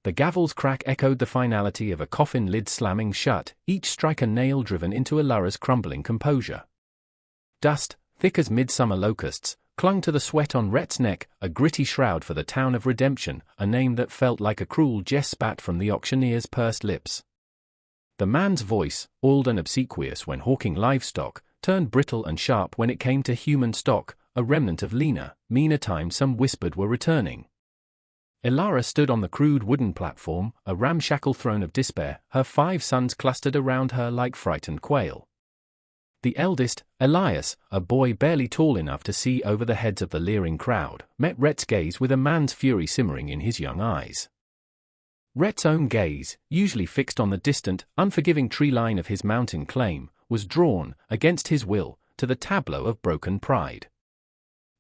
The gavel's crack echoed the finality of a coffin lid slamming shut, each strike a nail driven into Ilara's crumbling composure. Dust, thick as midsummer locusts, clung to the sweat on Rhett's neck, a gritty shroud for the town of Redemption, a name that felt like a cruel jest spat from the auctioneer's pursed lips. The man's voice, oiled and obsequious when hawking livestock, turned brittle and sharp when it came to human stock, a remnant of leaner, meaner times some whispered were returning. Ilara stood on the crude wooden platform, a ramshackle throne of despair, her 5 sons clustered around her like frightened quail. The eldest, Elias, a boy barely tall enough to see over the heads of the leering crowd, met Rhett's gaze with a man's fury simmering in his young eyes. Rhett's own gaze, usually fixed on the distant, unforgiving tree line of his mountain claim, was drawn, against his will, to the tableau of broken pride.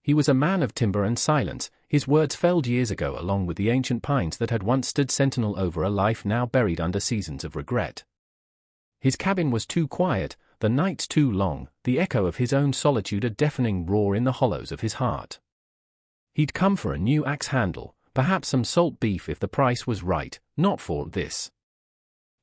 He was a man of timber and silence, his words felled years ago along with the ancient pines that had once stood sentinel over a life now buried under seasons of regret. His cabin was too quiet, the nights too long, the echo of his own solitude a deafening roar in the hollows of his heart. He'd come for a new axe handle, perhaps some salt beef if the price was right, not for this.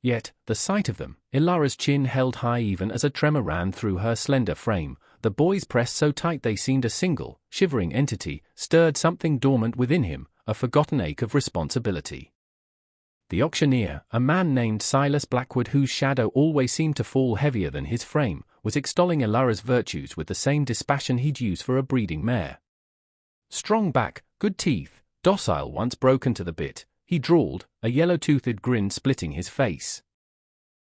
Yet, the sight of them, Ilara's chin held high even as a tremor ran through her slender frame, the boys pressed so tight they seemed a single, shivering entity, stirred something dormant within him, a forgotten ache of responsibility. The auctioneer, a man named Silas Blackwood whose shadow always seemed to fall heavier than his frame, was extolling Ilara's virtues with the same dispassion he'd use for a breeding mare. Strong back, good teeth, docile once broken to the bit, he drawled, a yellow-toothed grin splitting his face.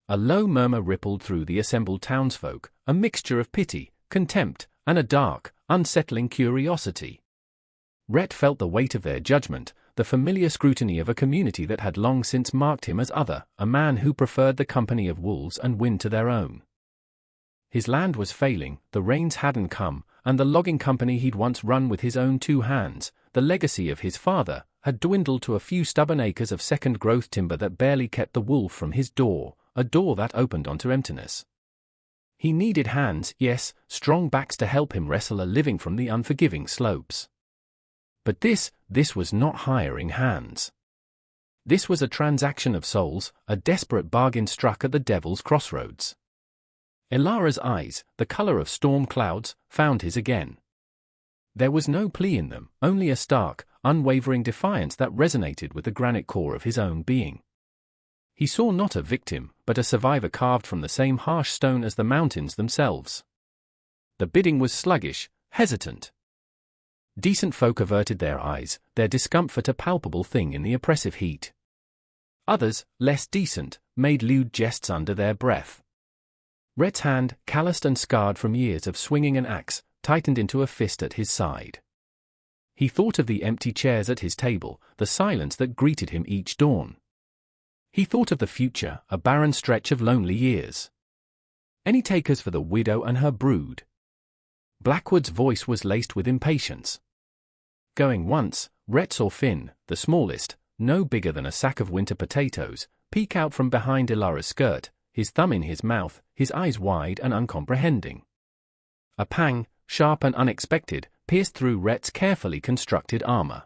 A low murmur rippled through the assembled townsfolk, a mixture of pity, contempt, and a dark, unsettling curiosity. Rhett felt the weight of their judgment, the familiar scrutiny of a community that had long since marked him as other, a man who preferred the company of wolves and wind to their own. His land was failing, the rains hadn't come, and the logging company he'd once run with his own 2 hands, the legacy of his father, had dwindled to a few stubborn acres of second-growth timber that barely kept the wolf from his door, a door that opened onto emptiness. He needed hands, yes, strong backs to help him wrestle a living from the unforgiving slopes. But this was not hiring hands. This was a transaction of souls, a desperate bargain struck at the devil's crossroads. Ilara's eyes, the color of storm clouds, found his again. There was no plea in them, only a stark, unwavering defiance that resonated with the granite core of his own being. He saw not a victim, but a survivor carved from the same harsh stone as the mountains themselves. The bidding was sluggish, hesitant. Decent folk averted their eyes, their discomfort a palpable thing in the oppressive heat. Others, less decent, made lewd jests under their breath. Rhett's hand, calloused and scarred from years of swinging an axe, tightened into a fist at his side. He thought of the empty chairs at his table, the silence that greeted him each dawn. He thought of the future, a barren stretch of lonely years. Any takers for the widow and her brood? Blackwood's voice was laced with impatience. Going once, Rhett saw Finn, the smallest, no bigger than a sack of winter potatoes, peek out from behind Ilara's skirt, his thumb in his mouth, his eyes wide and uncomprehending. A pang, sharp and unexpected, pierced through Rhett's carefully constructed armor.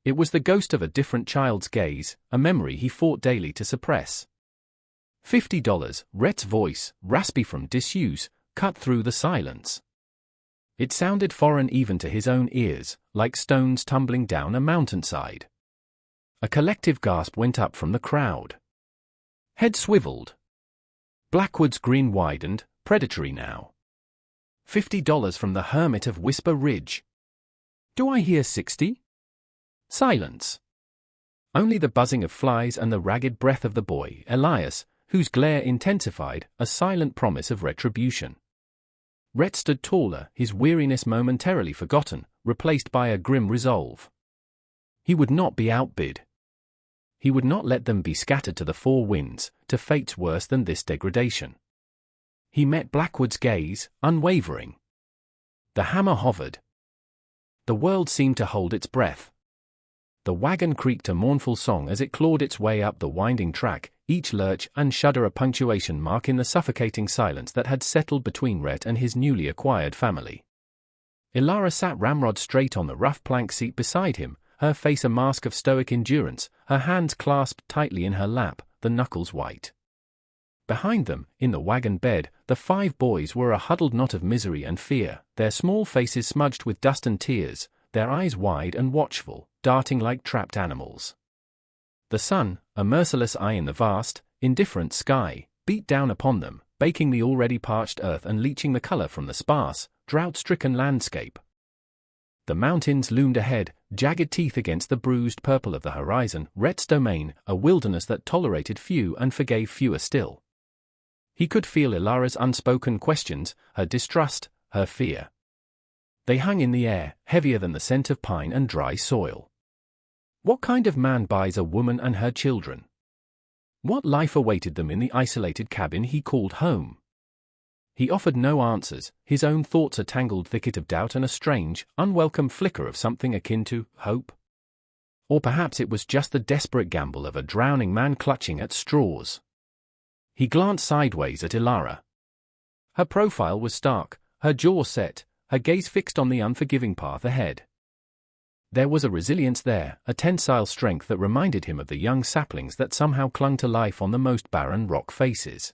It was the ghost of a different child's gaze, a memory he fought daily to suppress. $50, Rhett's voice, raspy from disuse, cut through the silence. It sounded foreign even to his own ears, like stones tumbling down a mountainside. A collective gasp went up from the crowd. Head swiveled. Blackwood's grin widened, predatory now. $50 from the hermit of Whisper Ridge. Do I hear 60? Silence. Only the buzzing of flies and the ragged breath of the boy, Elias, whose glare intensified, a silent promise of retribution. Rhett stood taller, his weariness momentarily forgotten, replaced by a grim resolve. He would not be outbid. He would not let them be scattered to the 4 winds, to fates worse than this degradation. He met Blackwood's gaze, unwavering. The hammer hovered. The world seemed to hold its breath. The wagon creaked a mournful song as it clawed its way up the winding track, each lurch and shudder a punctuation mark in the suffocating silence that had settled between Rhett and his newly acquired family. Ilara sat ramrod straight on the rough plank seat beside him, her face a mask of stoic endurance, her hands clasped tightly in her lap, the knuckles white. Behind them, in the wagon bed, the 5 boys were a huddled knot of misery and fear, their small faces smudged with dust and tears, their eyes wide and watchful, darting like trapped animals. The sun, a merciless eye in the vast, indifferent sky, beat down upon them, baking the already parched earth and leaching the color from the sparse, drought-stricken landscape. The mountains loomed ahead, jagged teeth against the bruised purple of the horizon, Rhett's domain, a wilderness that tolerated few and forgave fewer still. He could feel Ilara's unspoken questions, her distrust, her fear. They hung in the air, heavier than the scent of pine and dry soil. What kind of man buys a woman and her children? What life awaited them in the isolated cabin he called home? He offered no answers, his own thoughts a tangled thicket of doubt and a strange, unwelcome flicker of something akin to hope. Or perhaps it was just the desperate gamble of a drowning man clutching at straws. He glanced sideways at Ilara. Her profile was stark, her jaw set, her gaze fixed on the unforgiving path ahead. There was a resilience there, a tensile strength that reminded him of the young saplings that somehow clung to life on the most barren rock faces.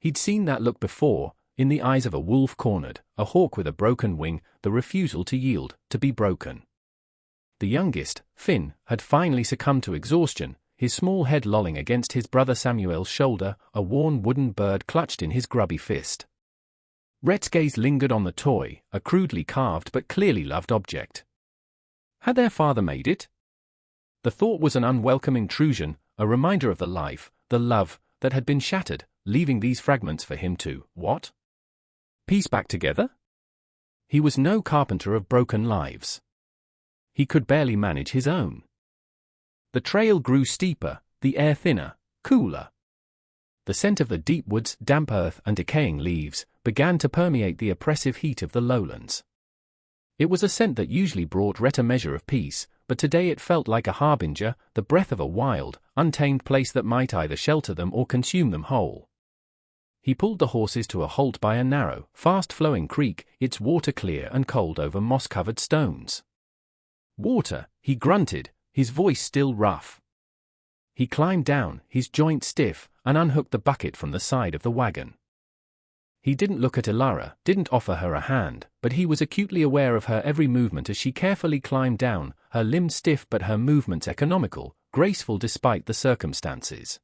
He'd seen that look before, in the eyes of a wolf cornered, a hawk with a broken wing, the refusal to yield, to be broken. The youngest, Finn, had finally succumbed to exhaustion, his small head lolling against his brother Samuel's shoulder, a worn wooden bird clutched in his grubby fist. Rhett's gaze lingered on the toy, a crudely carved but clearly loved object. Had their father made it? The thought was an unwelcome intrusion, a reminder of the life, the love, that had been shattered, leaving these fragments for him to, what? Piece back together? He was no carpenter of broken lives. He could barely manage his own. The trail grew steeper, the air thinner, cooler. The scent of the deep woods, damp earth and decaying leaves, began to permeate the oppressive heat of the lowlands. It was a scent that usually brought Rhett a measure of peace, but today it felt like a harbinger, the breath of a wild, untamed place that might either shelter them or consume them whole. He pulled the horses to a halt by a narrow, fast-flowing creek, its water clear and cold over moss-covered stones. Water, he grunted, his voice still rough. He climbed down, his joints stiff, and unhooked the bucket from the side of the wagon. He didn't look at Ilara, didn't offer her a hand, but he was acutely aware of her every movement as she carefully climbed down, her limbs stiff but her movements economical, graceful despite the circumstances.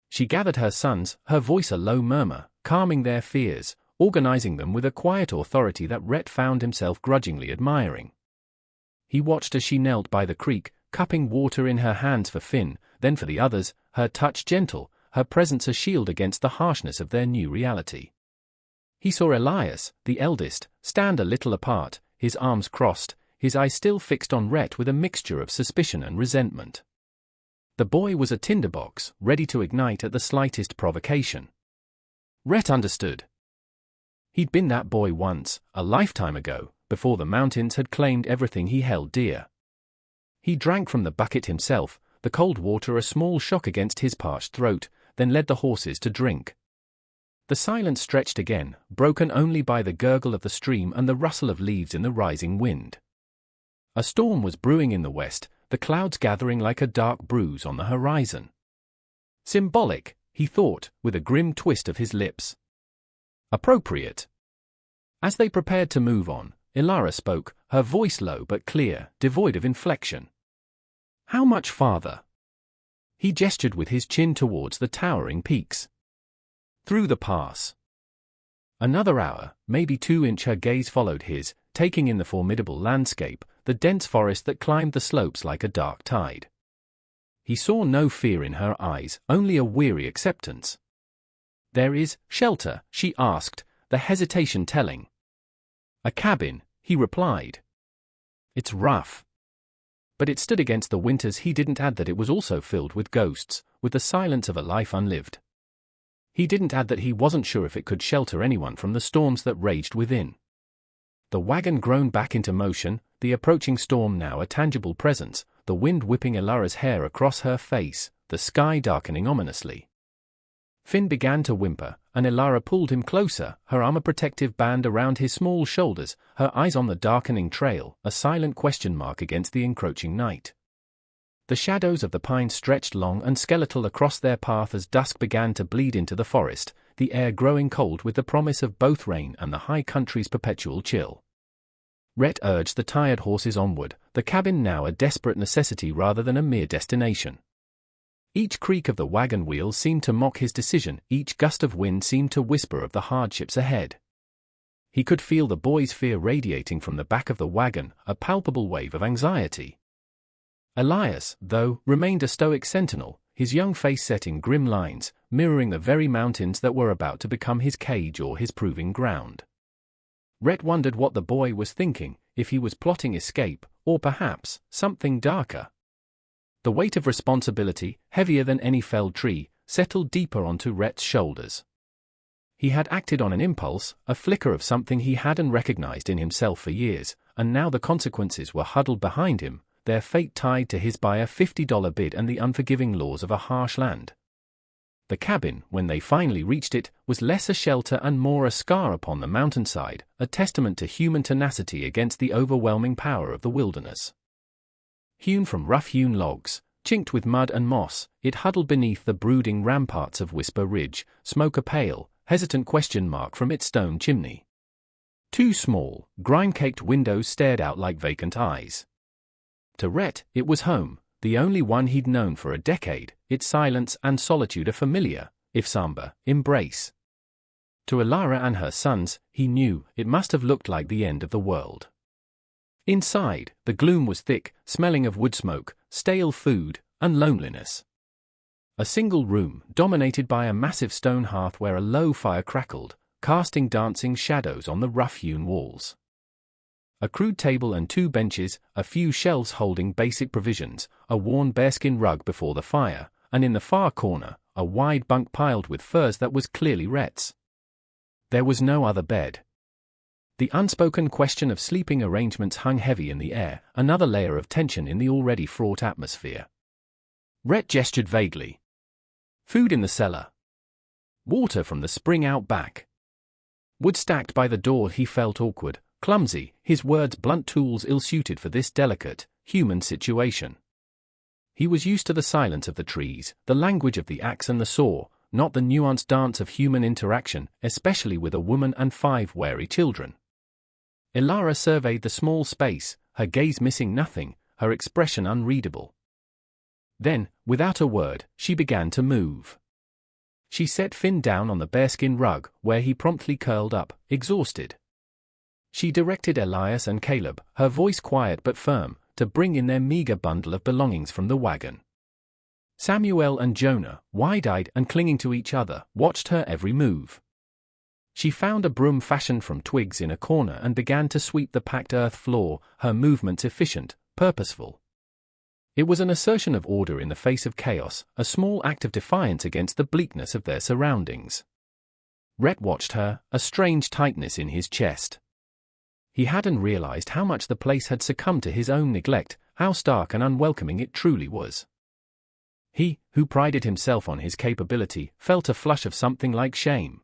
She gathered her sons, her voice a low murmur, calming their fears, organizing them with a quiet authority that Rhett found himself grudgingly admiring. He watched as she knelt by the creek, cupping water in her hands for Finn, then for the others, her touch gentle, her presence a shield against the harshness of their new reality. He saw Elias, the eldest, stand a little apart, his arms crossed, his eyes still fixed on Rhett with a mixture of suspicion and resentment. The boy was a tinderbox, ready to ignite at the slightest provocation. Rhett understood. He'd been that boy once, a lifetime ago, before the mountains had claimed everything he held dear. He drank from the bucket himself, the cold water a small shock against his parched throat, then led the horses to drink. The silence stretched again, broken only by the gurgle of the stream and the rustle of leaves in the rising wind. A storm was brewing in the west, the clouds gathering like a dark bruise on the horizon. Symbolic, he thought, with a grim twist of his lips. Appropriate. As they prepared to move on, Ilara spoke, her voice low but clear, devoid of inflection. How much farther? He gestured with his chin towards the towering peaks. Through the pass. Another hour, maybe 2. Her gaze followed his, taking in the formidable landscape, the dense forest that climbed the slopes like a dark tide. He saw no fear in her eyes, only a weary acceptance. There is shelter, she asked, the hesitation telling. A cabin, he replied. It's rough. But it stood against the winters. He didn't add that it was also filled with ghosts, with the silence of a life unlived. He didn't add that he wasn't sure if it could shelter anyone from the storms that raged within. The wagon groaned back into motion, the approaching storm now a tangible presence, the wind whipping Ilara's hair across her face, the sky darkening ominously. Finn began to whimper, and Elara pulled him closer, her armor-protective band around his small shoulders, her eyes on the darkening trail, a silent question mark against the encroaching night. The shadows of the pines stretched long and skeletal across their path as dusk began to bleed into the forest, the air growing cold with the promise of both rain and the high country's perpetual chill. Rhett urged the tired horses onward, the cabin now a desperate necessity rather than a mere destination. Each creak of the wagon wheels seemed to mock his decision, each gust of wind seemed to whisper of the hardships ahead. He could feel the boy's fear radiating from the back of the wagon, a palpable wave of anxiety. Elias, though, remained a stoic sentinel, his young face set in grim lines, mirroring the very mountains that were about to become his cage or his proving ground. Rhett wondered what the boy was thinking, if he was plotting escape, or perhaps, something darker. The weight of responsibility, heavier than any felled tree, settled deeper onto Rhett's shoulders. He had acted on an impulse, a flicker of something he hadn't recognized in himself for years, and now the consequences were huddled behind him, their fate tied to his by a $50 bid and the unforgiving laws of a harsh land. The cabin, when they finally reached it, was less a shelter and more a scar upon the mountainside, a testament to human tenacity against the overwhelming power of the wilderness. Hewn from rough-hewn logs, chinked with mud and moss, it huddled beneath the brooding ramparts of Whisper Ridge, smoke a pale, hesitant question mark from its stone chimney. Two small, grime-caked windows stared out like vacant eyes. To Rhett, it was home, the only one he'd known for a decade, its silence and solitude a familiar, if somber, embrace. To Elara and her sons, he knew, it must have looked like the end of the world. Inside, the gloom was thick, smelling of wood smoke, stale food, and loneliness. A single room, dominated by a massive stone hearth where a low fire crackled, casting dancing shadows on the rough-hewn walls. A crude table and two benches, a few shelves holding basic provisions, a worn bearskin rug before the fire, and in the far corner, a wide bunk piled with furs that was clearly Rhett's. There was no other bed. The unspoken question of sleeping arrangements hung heavy in the air, another layer of tension in the already fraught atmosphere. Rhett gestured vaguely. Food in the cellar. Water from the spring out back. Wood stacked by the door. He felt awkward, clumsy, his words blunt tools ill-suited for this delicate, human situation. He was used to the silence of the trees, the language of the axe and the saw, not the nuanced dance of human interaction, especially with a woman and 5 wary children. Elara surveyed the small space, her gaze missing nothing, her expression unreadable. Then, without a word, she began to move. She set Finn down on the bearskin rug, where he promptly curled up, exhausted. She directed Elias and Caleb, her voice quiet but firm, to bring in their meager bundle of belongings from the wagon. Samuel and Jonah, wide-eyed and clinging to each other, watched her every move. She found a broom fashioned from twigs in a corner and began to sweep the packed earth floor, her movements efficient, purposeful. It was an assertion of order in the face of chaos, a small act of defiance against the bleakness of their surroundings. Rhett watched her, a strange tightness in his chest. He hadn't realized how much the place had succumbed to his own neglect, how stark and unwelcoming it truly was. He, who prided himself on his capability, felt a flush of something like shame.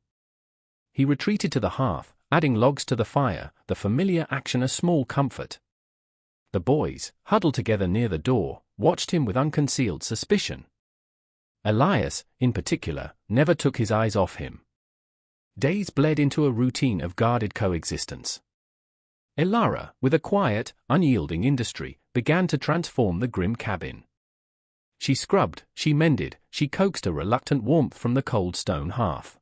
He retreated to the hearth, adding logs to the fire, the familiar action a small comfort. The boys, huddled together near the door, watched him with unconcealed suspicion. Elias, in particular, never took his eyes off him. Days bled into a routine of guarded coexistence. Elara, with a quiet, unyielding industry, began to transform the grim cabin. She scrubbed, she mended, she coaxed a reluctant warmth from the cold stone hearth.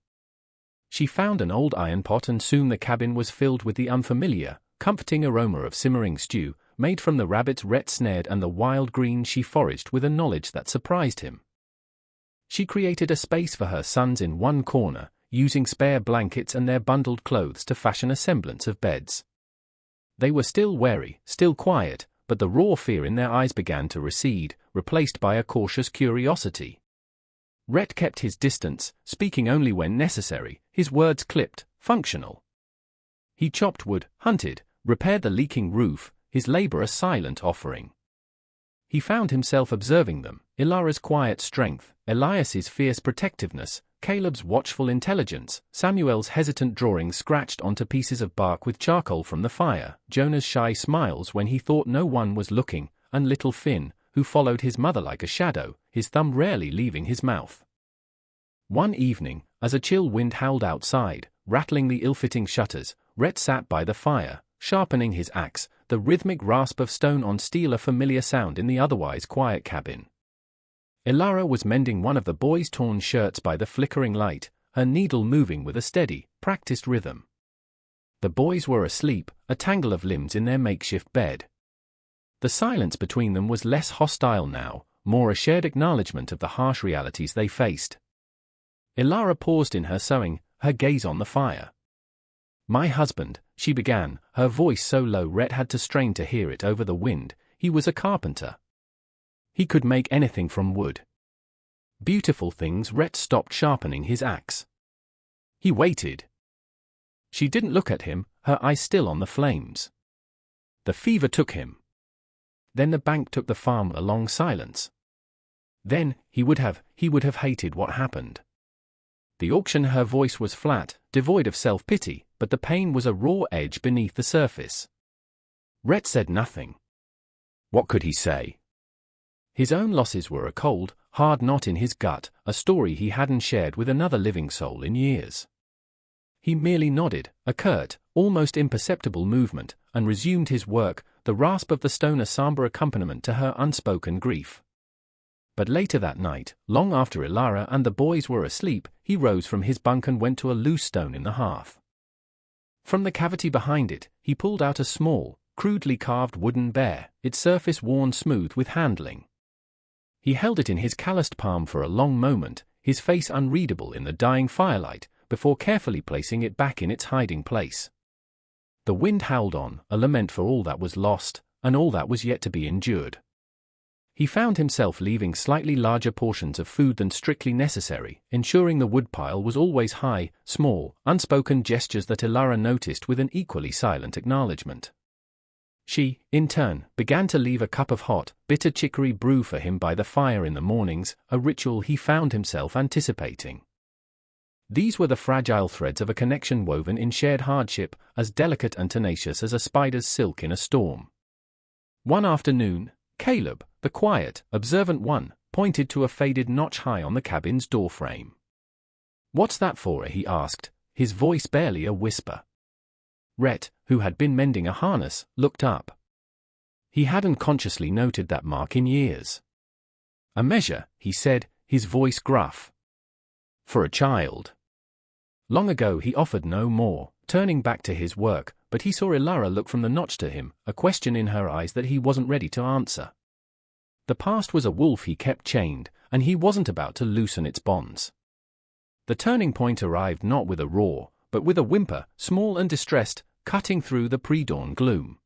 She found an old iron pot and soon the cabin was filled with the unfamiliar, comforting aroma of simmering stew, made from the rabbits Rhett snared and the wild greens she foraged with a knowledge that surprised him. She created a space for her sons in one corner, using spare blankets and their bundled clothes to fashion a semblance of beds. They were still wary, still quiet, but the raw fear in their eyes began to recede, replaced by a cautious curiosity. Rhett kept his distance, speaking only when necessary, his words clipped, functional. He chopped wood, hunted, repaired the leaking roof, his labor a silent offering. He found himself observing them, Elara's quiet strength, Elias's fierce protectiveness, Caleb's watchful intelligence, Samuel's hesitant drawing scratched onto pieces of bark with charcoal from the fire, Jonah's shy smiles when he thought no one was looking, and little Finn, who followed his mother like a shadow, his thumb rarely leaving his mouth. One evening, as a chill wind howled outside, rattling the ill-fitting shutters, Rhett sat by the fire, sharpening his axe, the rhythmic rasp of stone on steel a familiar sound in the otherwise quiet cabin. Ilara was mending one of the boys' torn shirts by the flickering light, her needle moving with a steady, practiced rhythm. The boys were asleep, a tangle of limbs in their makeshift bed. The silence between them was less hostile now, more a shared acknowledgement of the harsh realities they faced. Ilara paused in her sewing, her gaze on the fire. "My husband," she began, her voice so low Rhett had to strain to hear it over the wind, "he was a carpenter. He could make anything from wood. Beautiful things." Rhett stopped sharpening his axe. He waited. She didn't look at him, her eyes still on the flames. The fever took him. Then the bank took the farm. A long silence. Then, he would have hated what happened. The auction. Her voice was flat, devoid of self-pity, but the pain was a raw edge beneath the surface. Rhett said nothing. What could he say? His own losses were a cold, hard knot in his gut, a story he hadn't shared with another living soul in years. He merely nodded, a curt, almost imperceptible movement, and resumed his work, the rasp of the stone a somber accompaniment to her unspoken grief. But later that night, long after Ilara and the boys were asleep, he rose from his bunk and went to a loose stone in the hearth. From the cavity behind it, he pulled out a small, crudely carved wooden bear, its surface worn smooth with handling. He held it in his calloused palm for a long moment, his face unreadable in the dying firelight, before carefully placing it back in its hiding place. The wind howled on, a lament for all that was lost, and all that was yet to be endured. He found himself leaving slightly larger portions of food than strictly necessary, ensuring the woodpile was always high, small, unspoken gestures that Ilara noticed with an equally silent acknowledgement. She, in turn, began to leave a cup of hot, bitter chicory brew for him by the fire in the mornings, a ritual he found himself anticipating. These were the fragile threads of a connection woven in shared hardship, as delicate and tenacious as a spider's silk in a storm. One afternoon, Caleb, the quiet, observant one, pointed to a faded notch high on the cabin's doorframe. "What's that for?" he asked, his voice barely a whisper. Rhett, who had been mending a harness, looked up. He hadn't consciously noted that mark in years. "A measure," he said, his voice gruff. "For a child." Long ago he offered no more, turning back to his work, but he saw Ilara look from the notch to him, a question in her eyes that he wasn't ready to answer. The past was a wolf he kept chained, and he wasn't about to loosen its bonds. The turning point arrived not with a roar, but with a whimper, small and distressed, cutting through the pre-dawn gloom.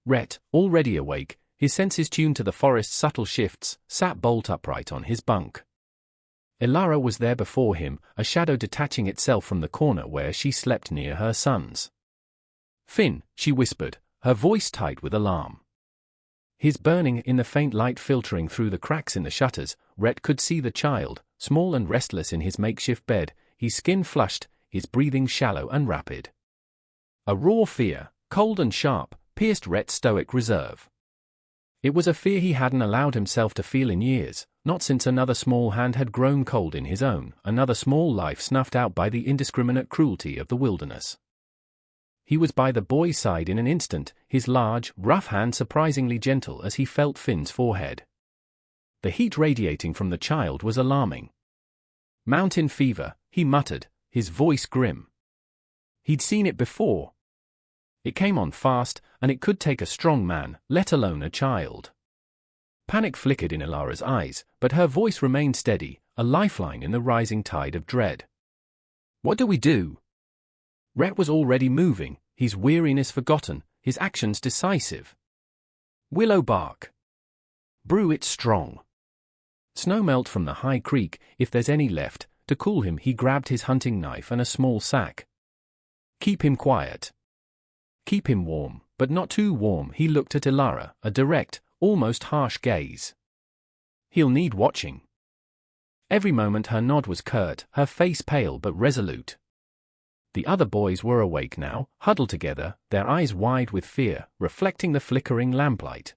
Rhett, already awake, his senses tuned to the forest's subtle shifts, sat bolt upright on his bunk. Ilara was there before him, a shadow detaching itself from the corner where she slept near her sons. "Finn," she whispered, her voice tight with alarm. His burning in the faint light filtering through the cracks in the shutters, Rhett could see the child, small and restless in his makeshift bed, his skin flushed, his breathing shallow and rapid. A raw fear, cold and sharp, pierced Rhett's stoic reserve. It was a fear he hadn't allowed himself to feel in years, not since another small hand had grown cold in his own, another small life snuffed out by the indiscriminate cruelty of the wilderness. He was by the boy's side in an instant, his large, rough hand surprisingly gentle as he felt Finn's forehead. The heat radiating from the child was alarming. "Mountain fever," he muttered, his voice grim. He'd seen it before. It came on fast, and it could take a strong man, let alone a child. Panic flickered in Ilara's eyes, but her voice remained steady, a lifeline in the rising tide of dread. "What do we do?" Rhett was already moving, his weariness forgotten, his actions decisive. "Willow bark. Brew it strong. Snowmelt from the high creek, if there's any left." To cool him he grabbed his hunting knife and a small sack. "Keep him quiet. Keep him warm, but not too warm." He looked at Ilara, a direct, almost harsh gaze. "He'll need watching." Every moment her nod was curt, her face pale but resolute. The other boys were awake now, huddled together, their eyes wide with fear, reflecting the flickering lamplight.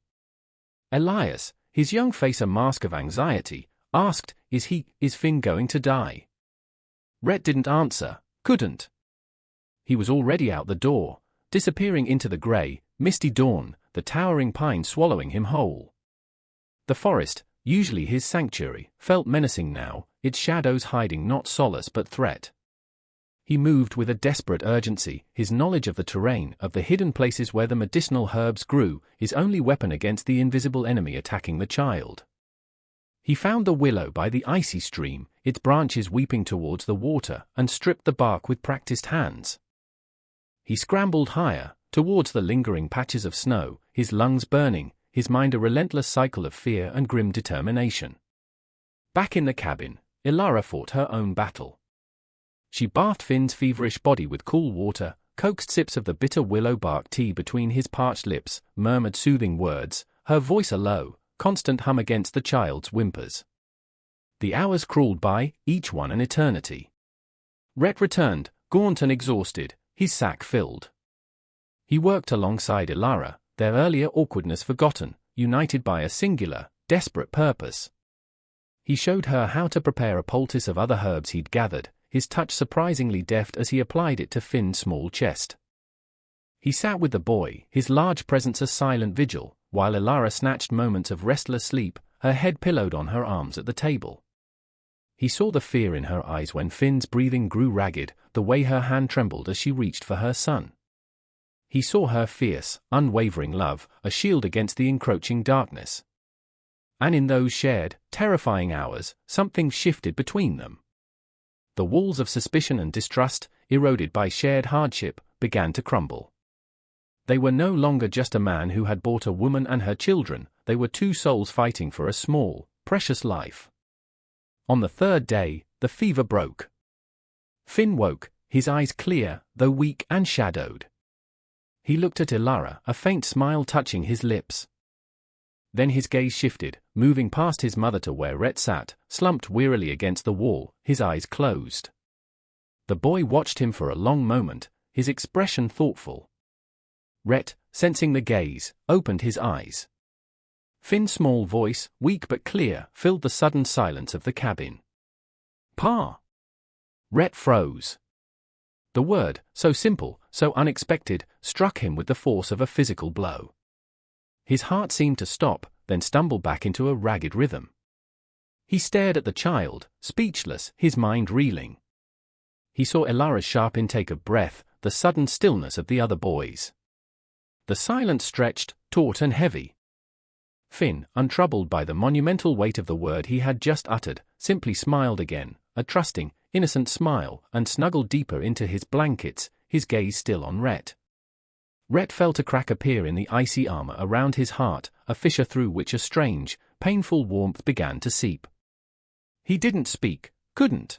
Elias, his young face a mask of anxiety, asked, is Finn going to die? Rhett didn't answer, couldn't. He was already out the door, disappearing into the grey, misty dawn, the towering pine swallowing him whole. The forest, usually his sanctuary, felt menacing now, its shadows hiding not solace but threat. He moved with a desperate urgency, his knowledge of the terrain, of the hidden places where the medicinal herbs grew, his only weapon against the invisible enemy attacking the child. He found the willow by the icy stream, its branches weeping towards the water, and stripped the bark with practiced hands. He scrambled higher, towards the lingering patches of snow, his lungs burning, his mind a relentless cycle of fear and grim determination. Back in the cabin, Ilara fought her own battle. She bathed Finn's feverish body with cool water, coaxed sips of the bitter willow bark tea between his parched lips, murmured soothing words, her voice a low, constant hum against the child's whimpers. The hours crawled by, each one an eternity. Rhett returned, gaunt and exhausted, his sack filled. He worked alongside Ilara, their earlier awkwardness forgotten, united by a singular, desperate purpose. He showed her how to prepare a poultice of other herbs he'd gathered, his touch surprisingly deft as he applied it to Finn's small chest. He sat with the boy, his large presence a silent vigil, while Ilara snatched moments of restless sleep, her head pillowed on her arms at the table. He saw the fear in her eyes when Finn's breathing grew ragged, the way her hand trembled as she reached for her son. He saw her fierce, unwavering love, a shield against the encroaching darkness. And in those shared, terrifying hours, something shifted between them. The walls of suspicion and distrust, eroded by shared hardship, began to crumble. They were no longer just a man who had bought a woman and her children, they were two souls fighting for a small, precious life. On the third day, the fever broke. Finn woke, his eyes clear, though weak and shadowed. He looked at Ilara, a faint smile touching his lips. Then his gaze shifted, moving past his mother to where Rhett sat, slumped wearily against the wall, his eyes closed. The boy watched him for a long moment, his expression thoughtful. Rhett, sensing the gaze, opened his eyes. Finn's small voice, weak but clear, filled the sudden silence of the cabin. "Pa!" Rhett froze. The word, so simple, so unexpected, struck him with the force of a physical blow. His heart seemed to stop, then stumble back into a ragged rhythm. He stared at the child, speechless, his mind reeling. He saw Ilara's sharp intake of breath, the sudden stillness of the other boys. The silence stretched, taut and heavy. Finn, untroubled by the monumental weight of the word he had just uttered, simply smiled again, a trusting, innocent smile, and snuggled deeper into his blankets, his gaze still on Rhett. Rhett felt a crack appear in the icy armor around his heart, a fissure through which a strange, painful warmth began to seep. He didn't speak, couldn't.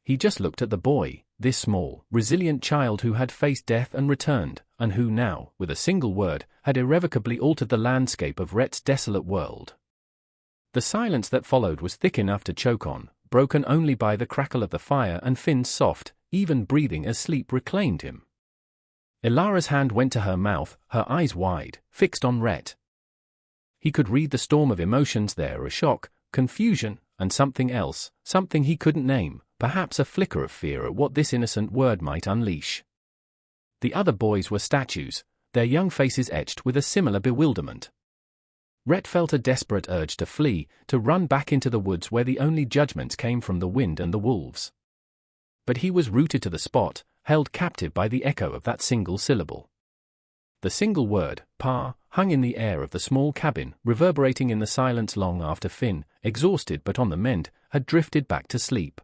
He just looked at the boy, this small, resilient child who had faced death and returned, and who now, with a single word, had irrevocably altered the landscape of Rhett's desolate world. The silence that followed was thick enough to choke on, broken only by the crackle of the fire and Finn's soft, even breathing as sleep reclaimed him. Ilara's hand went to her mouth, her eyes wide, fixed on Rhett. He could read the storm of emotions there, a shock, confusion, and something else, something he couldn't name, perhaps a flicker of fear at what this innocent word might unleash. The other boys were statues, their young faces etched with a similar bewilderment. Rhett felt a desperate urge to flee, to run back into the woods where the only judgments came from the wind and the wolves. But he was rooted to the spot, held captive by the echo of that single syllable. The single word, "Pa," hung in the air of the small cabin, reverberating in the silence long after Finn, exhausted but on the mend, had drifted back to sleep.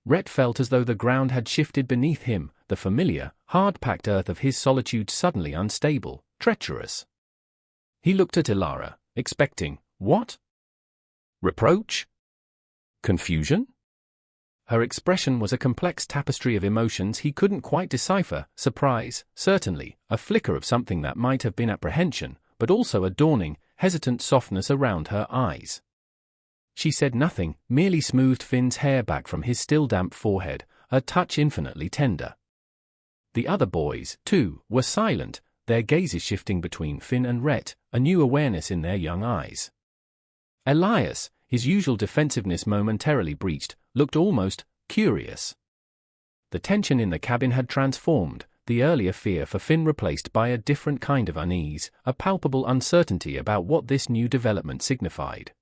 Rhett felt as though the ground had shifted beneath him, the familiar, hard-packed earth of his solitude suddenly unstable, treacherous. He looked at Ilara, expecting, what? Reproach? Confusion? Her expression was a complex tapestry of emotions he couldn't quite decipher, surprise, certainly, a flicker of something that might have been apprehension, but also a dawning, hesitant softness around her eyes. She said nothing, merely smoothed Finn's hair back from his still damp forehead, a touch infinitely tender. The other boys, too, were silent, their gazes shifting between Finn and Rhett, a new awareness in their young eyes. Elias, his usual defensiveness momentarily breached, looked almost curious. The tension in the cabin had transformed, the earlier fear for Finn replaced by a different kind of unease, a palpable uncertainty about what this new development signified.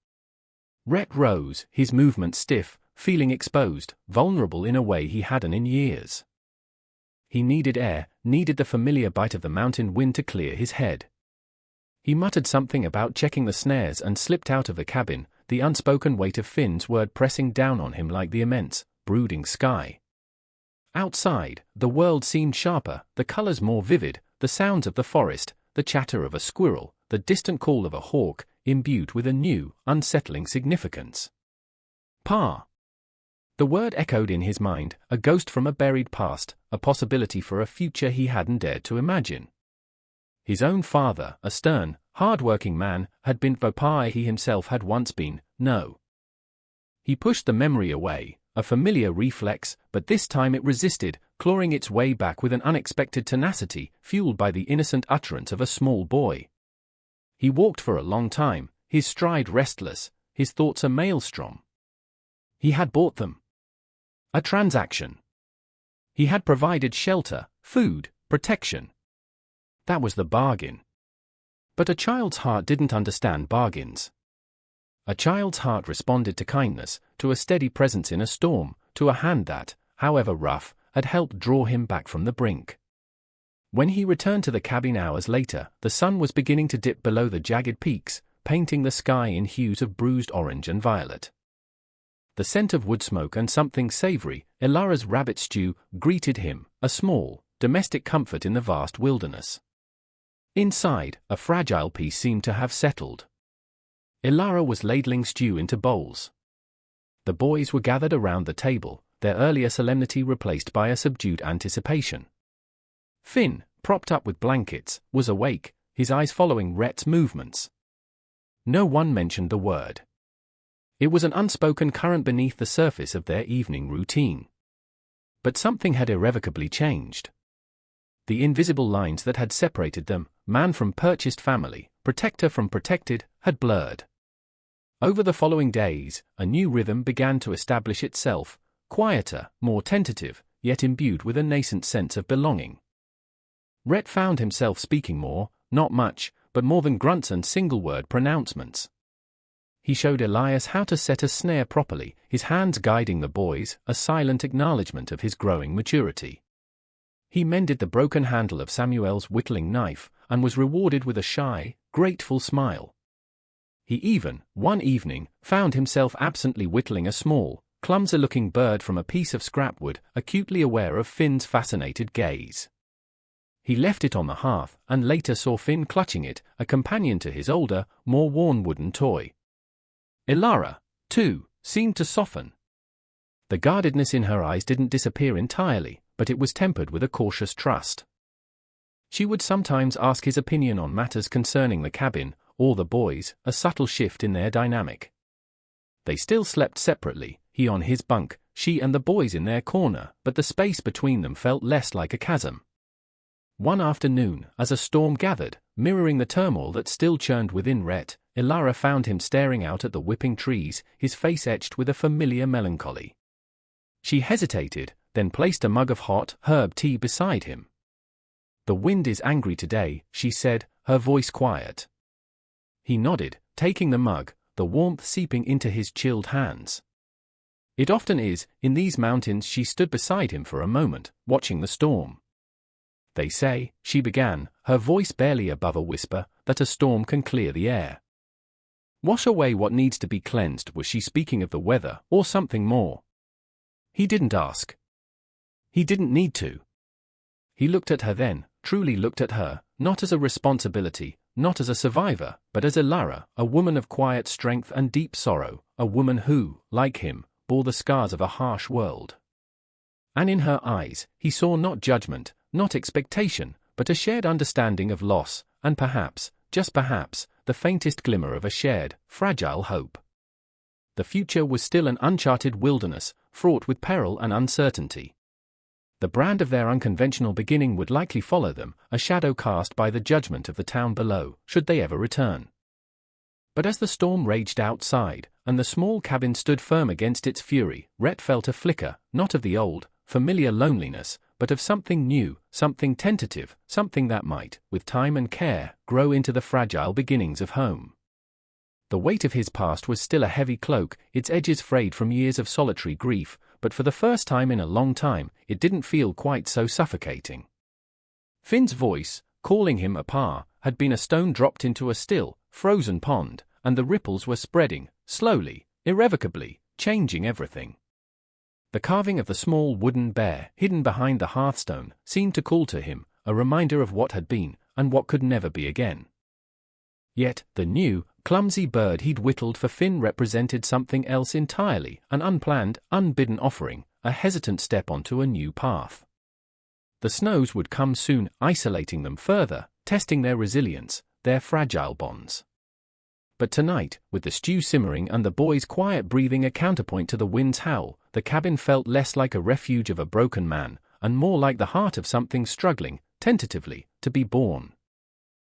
Rhett rose, his movements stiff, feeling exposed, vulnerable in a way he hadn't in years. He needed air, needed the familiar bite of the mountain wind to clear his head. He muttered something about checking the snares and slipped out of the cabin, the unspoken weight of Finn's word pressing down on him like the immense, brooding sky. Outside, the world seemed sharper, the colors more vivid, the sounds of the forest, the chatter of a squirrel, the distant call of a hawk, imbued with a new, unsettling significance. Pa. The word echoed in his mind, a ghost from a buried past, a possibility for a future he hadn't dared to imagine. His own father, a stern, hard-working man, had been the Pa he himself had once been, no. He pushed the memory away, a familiar reflex, but this time it resisted, clawing its way back with an unexpected tenacity, fueled by the innocent utterance of a small boy. He walked for a long time, his stride restless, his thoughts a maelstrom. He had bought them. A transaction. He had provided shelter, food, protection. That was the bargain. But a child's heart didn't understand bargains. A child's heart responded to kindness, to a steady presence in a storm, to a hand that, however rough, had helped draw him back from the brink. When he returned to the cabin hours later, the sun was beginning to dip below the jagged peaks, painting the sky in hues of bruised orange and violet. The scent of wood smoke and something savory, Ilara's rabbit stew, greeted him, a small, domestic comfort in the vast wilderness. Inside, a fragile peace seemed to have settled. Ilara was ladling stew into bowls. The boys were gathered around the table, their earlier solemnity replaced by a subdued anticipation. Finn, propped up with blankets, was awake, his eyes following Rhett's movements. No one mentioned the word. It was an unspoken current beneath the surface of their evening routine. But something had irrevocably changed. The invisible lines that had separated them, man from purchased family, protector from protected, had blurred. Over the following days, a new rhythm began to establish itself, quieter, more tentative, yet imbued with a nascent sense of belonging. Rhett found himself speaking more, not much, but more than grunts and single-word pronouncements. He showed Elias how to set a snare properly, his hands guiding the boys, a silent acknowledgement of his growing maturity. He mended the broken handle of Samuel's whittling knife, and was rewarded with a shy, grateful smile. He even, one evening, found himself absently whittling a small, clumsy-looking bird from a piece of scrapwood, acutely aware of Finn's fascinated gaze. He left it on the hearth, and later saw Finn clutching it, a companion to his older, more worn wooden toy. Ilara, too, seemed to soften. The guardedness in her eyes didn't disappear entirely, but it was tempered with a cautious trust. She would sometimes ask his opinion on matters concerning the cabin, or the boys, a subtle shift in their dynamic. They still slept separately, he on his bunk, she and the boys in their corner, but the space between them felt less like a chasm. One afternoon, as a storm gathered, mirroring the turmoil that still churned within Rhett, Ilara found him staring out at the whipping trees, his face etched with a familiar melancholy. She hesitated, then placed a mug of hot herb tea beside him. "The wind is angry today," she said, her voice quiet. He nodded, taking the mug, the warmth seeping into his chilled hands. "It often is, in these mountains." She stood beside him for a moment, watching the storm. "They say," she began, her voice barely above a whisper, "that a storm can clear the air. Wash away what needs to be cleansed." Was she speaking of the weather, or something more? He didn't ask. He didn't need to. He looked at her then, truly looked at her, not as a responsibility, not as a survivor, but as Ilara, a woman of quiet strength and deep sorrow, a woman who, like him, bore the scars of a harsh world. And in her eyes, he saw not judgment, not expectation, but a shared understanding of loss, and perhaps, just perhaps, the faintest glimmer of a shared, fragile hope. The future was still an uncharted wilderness, fraught with peril and uncertainty. The brand of their unconventional beginning would likely follow them, a shadow cast by the judgment of the town below, should they ever return. But as the storm raged outside, and the small cabin stood firm against its fury, Rhett felt a flicker, not of the old, familiar loneliness, but of something new, something tentative, something that might, with time and care, grow into the fragile beginnings of home. The weight of his past was still a heavy cloak, its edges frayed from years of solitary grief, but for the first time in a long time, it didn't feel quite so suffocating. Finn's voice, calling him "Appa," had been a stone dropped into a still, frozen pond, and the ripples were spreading, slowly, irrevocably, changing everything. The carving of the small wooden bear, hidden behind the hearthstone, seemed to call to him, a reminder of what had been, and what could never be again. Yet, the new, clumsy bird he'd whittled for Finn represented something else entirely, an unplanned, unbidden offering, a hesitant step onto a new path. The snows would come soon, isolating them further, testing their resilience, their fragile bonds. But tonight, with the stew simmering and the boys' quiet breathing a counterpoint to the wind's howl, the cabin felt less like a refuge of a broken man, and more like the heart of something struggling, tentatively, to be born.